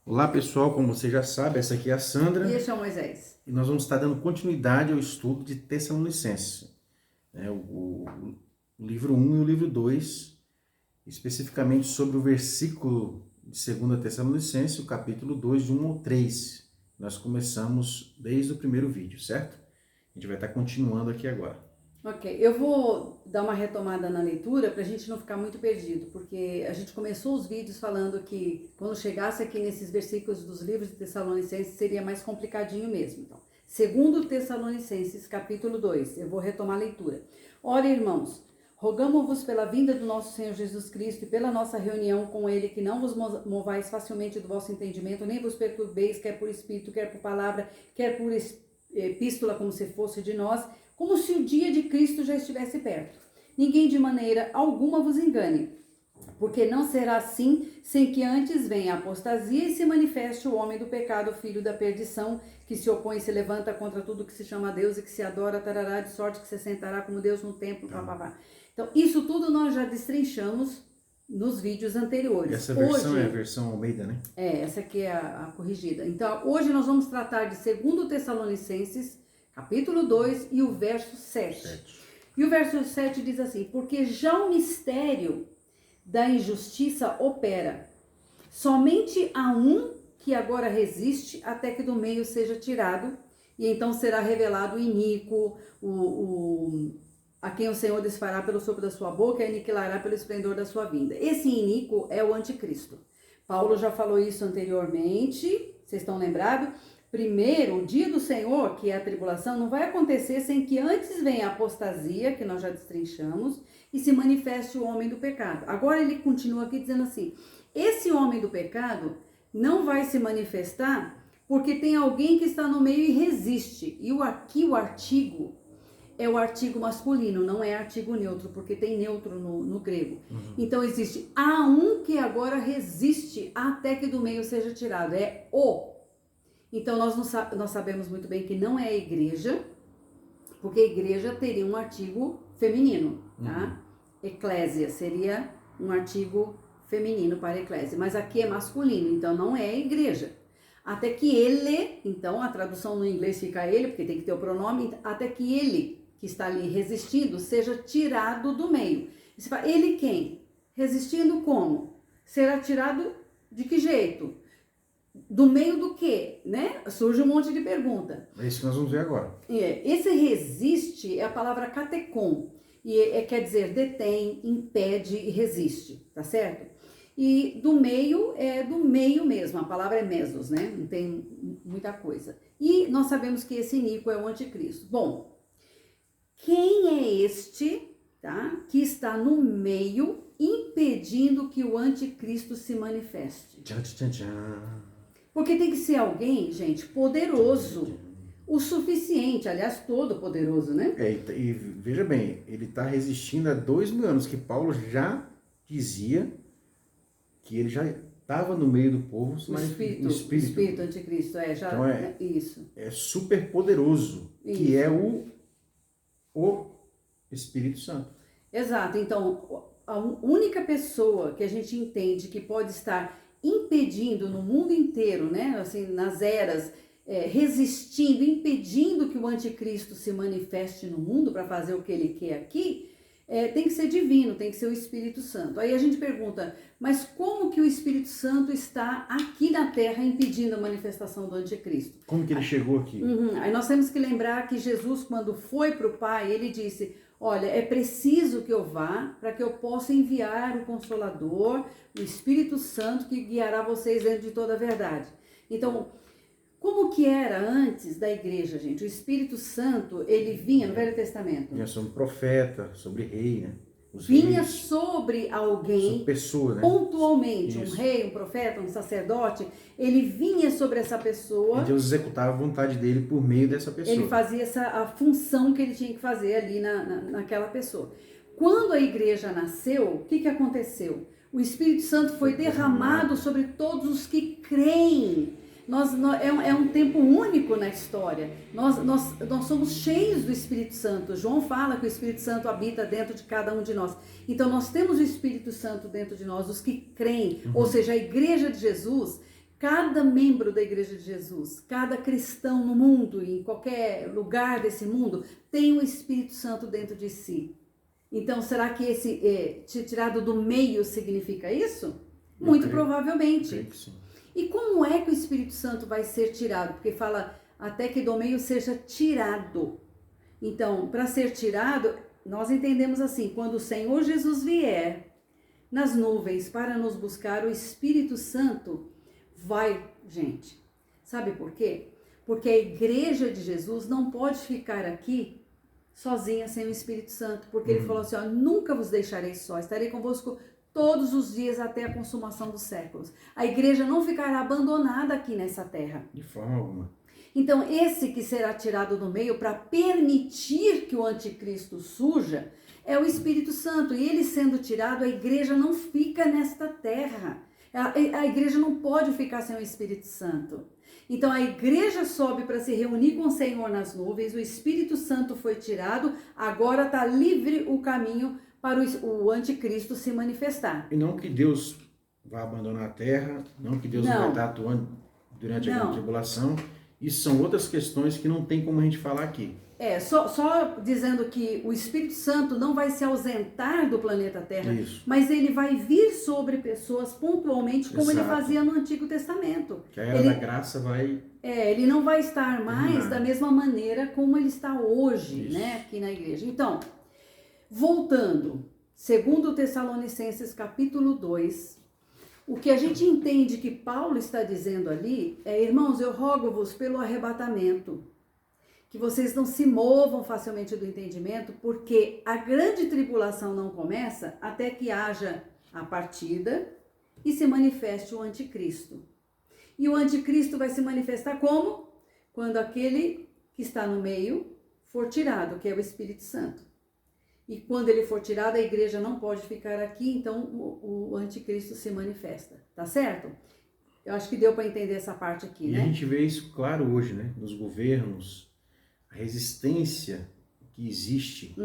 Olá pessoal, como você já sabe, essa aqui é a Sandra. E esse é o Moisés. E nós vamos estar dando continuidade ao estudo de Tessalonicenses, né? O livro 1 e o livro 2, especificamente sobre o versículo de 2 Tessalonicenses, o capítulo 2, de 1 ao 3. Nós começamos desde o primeiro vídeo, certo? A gente vai estar continuando aqui agora. Ok, eu vou dar uma retomada na leitura para a gente não ficar muito perdido, porque a gente começou os vídeos falando que quando chegasse aqui nesses versículos dos livros de Tessalonicenses seria mais complicadinho mesmo. Então, segundo Tessalonicenses, capítulo 2, eu vou retomar a leitura. Ora, irmãos, rogamo-vos pela vinda do nosso Senhor Jesus Cristo e pela nossa reunião com Ele, que não vos movais facilmente do vosso entendimento, nem vos perturbeis, quer por espírito, quer por palavra, quer por epístola, como se fosse de nós, como se o dia de Cristo já estivesse perto. Ninguém de maneira alguma vos engane, porque não será assim sem que antes venha a apostasia e se manifeste o homem do pecado, filho da perdição, que se opõe e se levanta contra tudo que se chama Deus e que se adora, tarará, de sorte que se sentará como Deus no templo, papapá. Então, isso tudo nós já destrinchamos nos vídeos anteriores. Essa versão hoje, é a versão Almeida, né? essa aqui é a corrigida. Então, hoje nós vamos tratar de 2 Tessalonicenses, capítulo 2 e o verso 7. E o verso 7 diz assim: porque já o mistério da injustiça opera. Somente há um que agora resiste até que do meio seja tirado, e então será revelado o iníquo, a quem o Senhor desfará pelo sopro da sua boca e aniquilará pelo esplendor da sua vinda. Esse iníquo é o anticristo. Paulo já falou isso anteriormente, vocês estão lembrados? Primeiro, o dia do Senhor, que é a tribulação, não vai acontecer sem que antes venha a apostasia, que nós já destrinchamos, e se manifeste o homem do pecado. Agora ele continua aqui dizendo assim: esse homem do pecado não vai se manifestar porque tem alguém que está no meio e resiste. E aqui o artigo é o artigo masculino, não é artigo neutro, porque tem neutro no grego. Então existe há um que agora resiste até que do meio seja tirado. É o. Então nós sabemos muito bem que não é a igreja, porque a igreja teria um artigo feminino, tá? Eclésia seria um artigo feminino para eclésia, mas aqui é masculino, então não é a igreja. Até que ele, então a tradução no inglês fica ele, porque tem que ter o pronome, até que ele, que está ali resistindo, seja tirado do meio. Você fala, ele quem? Resistindo como? Será tirado de que jeito? Do meio do quê? Né? Surge um monte de pergunta. É isso que nós vamos ver agora. Esse resiste é a palavra katecon, e quer dizer detém, impede e resiste, tá certo? E do meio é do meio mesmo, a palavra é mesos, né? Não tem muita coisa. E nós sabemos que esse iníquo é o anticristo. Bom, quem é este, tá? Que está no meio impedindo que o anticristo se manifeste? Tchan, tchan, tchan. Porque tem que ser alguém, gente, poderoso, o suficiente, aliás, todo poderoso, né? E veja bem, ele está resistindo há 2000 anos, que Paulo já dizia que ele já estava no meio do povo, O mas espírito, o espírito anticristo, já, então isso. é super poderoso, que é o Espírito Santo. Exato, então a única pessoa que a gente entende que pode estar impedindo no mundo inteiro, né, assim, nas eras, resistindo, impedindo que o anticristo se manifeste no mundo para fazer o que ele quer aqui, tem que ser divino, tem que ser o Espírito Santo. Aí a gente pergunta, mas como que o Espírito Santo está aqui na Terra impedindo a manifestação do anticristo? Como que ele chegou aqui? Aí nós temos que lembrar que Jesus, quando foi para o Pai, ele disse: olha, é preciso que eu vá para que eu possa enviar o Consolador, o Espírito Santo, que guiará vocês dentro de toda a verdade. Então, como que era antes da igreja, gente? O Espírito Santo, ele vinha no Velho Testamento. Vinha sobre profeta, sobre rei, né? Vinha reis, sobre alguém, sobre pessoa, né? pontualmente, Isso. um rei, um profeta, um sacerdote, ele vinha sobre essa pessoa. E Deus executava a vontade dele por meio dessa pessoa. Ele fazia a função que ele tinha que fazer ali naquela pessoa. Quando a igreja nasceu, o que aconteceu? O Espírito Santo foi derramado sobre todos os que creem. É um tempo único na história. Nós somos cheios do Espírito Santo. João fala que o Espírito Santo habita dentro de cada um de nós. Então nós temos o Espírito Santo dentro de nós, os que creem. Ou seja, a igreja de Jesus cada membro da Igreja de Jesus, cada cristão no mundo, em qualquer lugar desse mundo, tem o Espírito Santo dentro de si. Então, será que esse tirado do meio significa isso? Muito provavelmente. Creio que sim. E como é que o Espírito Santo vai ser tirado? Porque fala até que do meio seja tirado. Então, para ser tirado, nós entendemos assim, quando o Senhor Jesus vier nas nuvens para nos buscar, o Espírito Santo vai, gente. Sabe por quê? Porque a igreja de Jesus não pode ficar aqui sozinha sem o Espírito Santo, porque ele falou assim, ó, nunca vos deixarei só, estarei convosco todos os dias até a consumação dos séculos. A igreja não ficará abandonada aqui nessa terra. De forma alguma. Então, esse que será tirado do meio para permitir que o anticristo surja é o Espírito Santo. E ele sendo tirado, a igreja não fica nesta terra. A igreja não pode ficar sem o Espírito Santo. Então, a igreja sobe para se reunir com o Senhor nas nuvens, o Espírito Santo foi tirado, agora está livre o caminho para o anticristo se manifestar. E não que Deus vá abandonar a terra, não que Deus não vai estar atuando durante a grande tribulação. Isso são outras questões que não tem como a gente falar aqui. Só dizendo que o Espírito Santo não vai se ausentar do planeta Terra, Isso. mas ele vai vir sobre pessoas pontualmente, como Exato. ele fazia no Antigo Testamento. Que a era da graça vai... Ele não vai estar mais Terminar. da mesma maneira como ele está hoje, Isso. né, aqui na igreja. Então, voltando, segundo Tessalonicenses capítulo 2, o que a gente entende que Paulo está dizendo ali é, irmãos, eu rogo-vos pelo arrebatamento, que vocês não se movam facilmente do entendimento, porque a grande tribulação não começa até que haja a partida e se manifeste o anticristo. E o anticristo vai se manifestar como? Quando aquele que está no meio for tirado, que é o Espírito Santo. E quando ele for tirado, a igreja não pode ficar aqui, então o anticristo se manifesta. Tá certo? Eu acho que deu para entender essa parte aqui, né? E a gente vê isso claro hoje, né? Nos governos, a resistência que existe,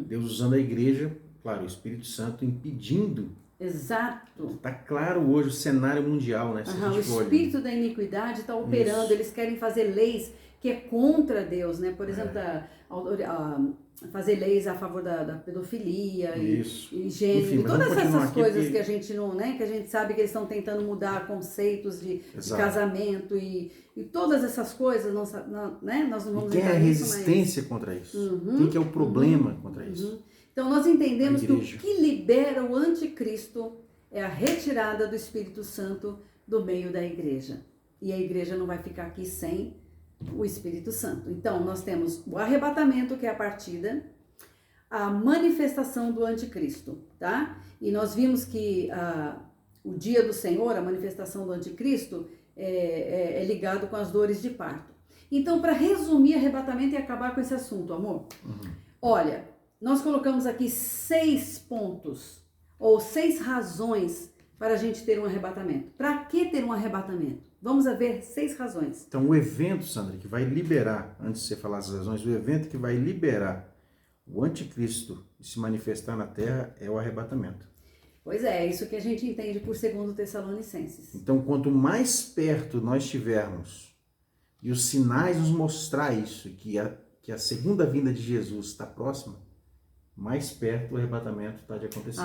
Deus usando a igreja, claro, o Espírito Santo impedindo. Exato. Está claro hoje o cenário mundial, né? O espírito da iniquidade está operando, isso. Eles querem fazer leis que é contra Deus, né? Por exemplo, fazer leis a favor da pedofilia e gênero, enfim, e todas essas coisas porque... que a gente não, né? Que a gente sabe que eles estão tentando mudar conceitos de casamento e todas essas coisas, né? Nós não vamos entrar nisso. Quem é a resistência contra isso? Quem que é o problema contra isso? Então, nós entendemos que o que libera o anticristo é a retirada do Espírito Santo do meio da igreja. E a igreja não vai ficar aqui sem o Espírito Santo. Então, nós temos o arrebatamento, que é a partida, a manifestação do anticristo, tá? E nós vimos que o dia do Senhor, a manifestação do anticristo, é ligado com as dores de parto. Então, para resumir arrebatamento e acabar com esse assunto, amor, olha... Nós colocamos aqui 6 pontos, ou 6 razões para a gente ter um arrebatamento. Para que ter um arrebatamento? Vamos ver 6 razões. Então, o evento, Sandra, que vai liberar, antes de você falar as razões, o evento que vai liberar o anticristo e se manifestar na terra é o arrebatamento. Pois é isso que a gente entende por 2 Tessalonicenses. Então, quanto mais perto nós estivermos, e os sinais nos mostrar isso, que a segunda vinda de Jesus está próxima, mais perto o arrebatamento está de acontecer.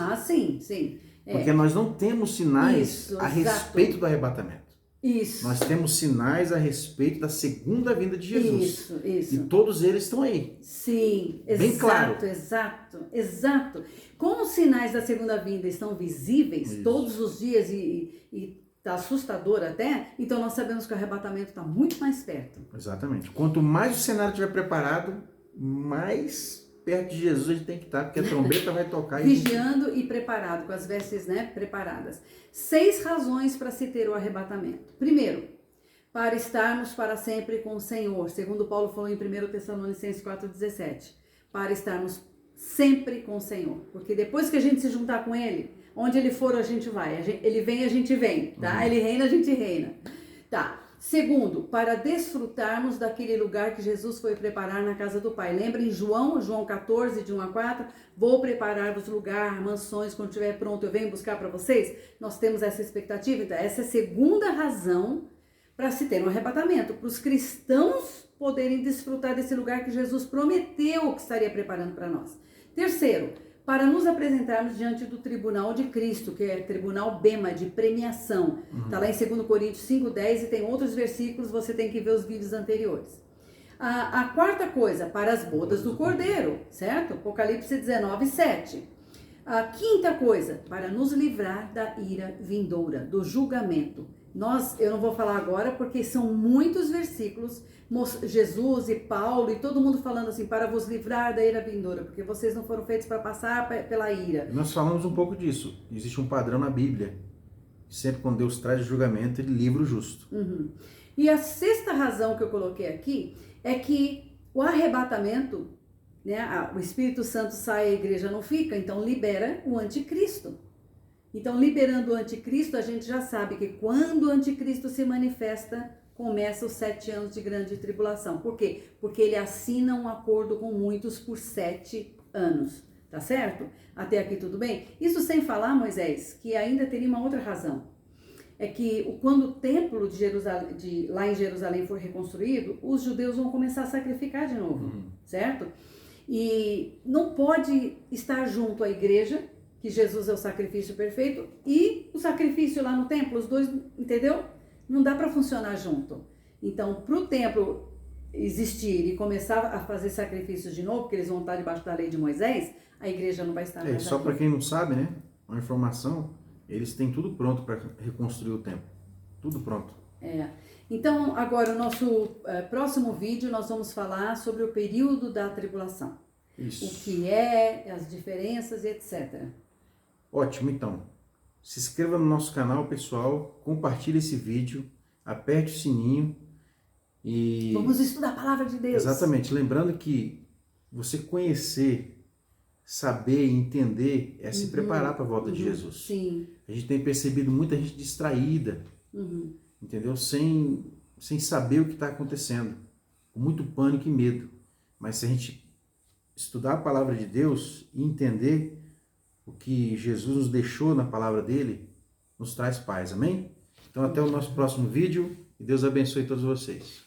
Sim. Porque nós não temos sinais a respeito do arrebatamento. Isso. Nós temos sinais a respeito da segunda vinda de Jesus. Isso. E todos eles estão aí. Sim, bem claro. Exato. Como os sinais da segunda vinda estão visíveis todos os dias e está assustador até, então nós sabemos que o arrebatamento está muito mais perto. Exatamente. Quanto mais o cenário estiver preparado, mais perto de Jesus a gente tem que estar, porque a trombeta vai tocar. Vigiando e preparado, com as vestes, né, preparadas. 6 razões para se ter o arrebatamento. Primeiro, para estarmos para sempre com o Senhor. Segundo Paulo falou em 1 Tessalonicenses 4,17. Para estarmos sempre com o Senhor. Porque depois que a gente se juntar com Ele, onde Ele for a gente vai. Ele vem, a gente vem, tá? Ele reina, a gente reina. Tá. Segundo, para desfrutarmos daquele lugar que Jesus foi preparar na casa do Pai. Lembra em João 14, de 1 a 4? Vou preparar-vos lugar, mansões, quando estiver pronto eu venho buscar para vocês. Nós temos essa expectativa. Então, essa é a segunda razão para se ter um arrebatamento. Para os cristãos poderem desfrutar desse lugar que Jesus prometeu que estaria preparando para nós. Terceiro, para nos apresentarmos diante do tribunal de Cristo, que é tribunal Bema, de premiação. Está lá em 2 Coríntios 5:10 e tem outros versículos, você tem que ver os vídeos anteriores. A quarta coisa, para as bodas do Cordeiro, certo? Apocalipse 19:7. A quinta coisa, para nos livrar da ira vindoura, do julgamento. Eu não vou falar agora porque são muitos versículos, Jesus e Paulo e todo mundo falando assim, para vos livrar da ira vindoura, porque vocês não foram feitos para passar pela ira. Nós falamos um pouco disso. Existe um padrão na Bíblia. Sempre quando Deus traz julgamento, ele livra o justo. E a sexta razão que eu coloquei aqui é que o arrebatamento, né, o Espírito Santo sai, a igreja não fica, então libera o anticristo. Então, liberando o anticristo, a gente já sabe que quando o anticristo se manifesta, começa os 7 anos de grande tribulação. Por quê? Porque ele assina um acordo com muitos por 7 anos. Tá certo? Até aqui tudo bem? Isso sem falar, Moisés, que ainda teria uma outra razão. É que quando o templo lá em Jerusalém for reconstruído, os judeus vão começar a sacrificar de novo. Certo? E não pode estar junto à igreja, que Jesus é o sacrifício perfeito, e o sacrifício lá no templo, os dois, entendeu? Não dá para funcionar junto. Então, para o templo existir e começar a fazer sacrifícios de novo, porque eles vão estar debaixo da lei de Moisés, a igreja não vai estar mais só aqui. para quem não sabe, né? Uma informação, eles têm tudo pronto para reconstruir o templo. Tudo pronto. Então, agora, o nosso próximo vídeo, nós vamos falar sobre o período da tribulação. Isso. O que é, as diferenças e etc. Ótimo, então. Se inscreva no nosso canal, pessoal. Compartilhe esse vídeo. Aperte o sininho. E... vamos estudar a palavra de Deus. Exatamente. Lembrando que você conhecer, saber e entender é se preparar para a volta de Jesus. Sim. A gente tem percebido muita gente distraída, entendeu? Sem saber o que está acontecendo. Com muito pânico e medo. Mas se a gente estudar a palavra de Deus e entender o que Jesus nos deixou na palavra dele, nos traz paz, amém? Então até o nosso próximo vídeo e Deus abençoe todos vocês.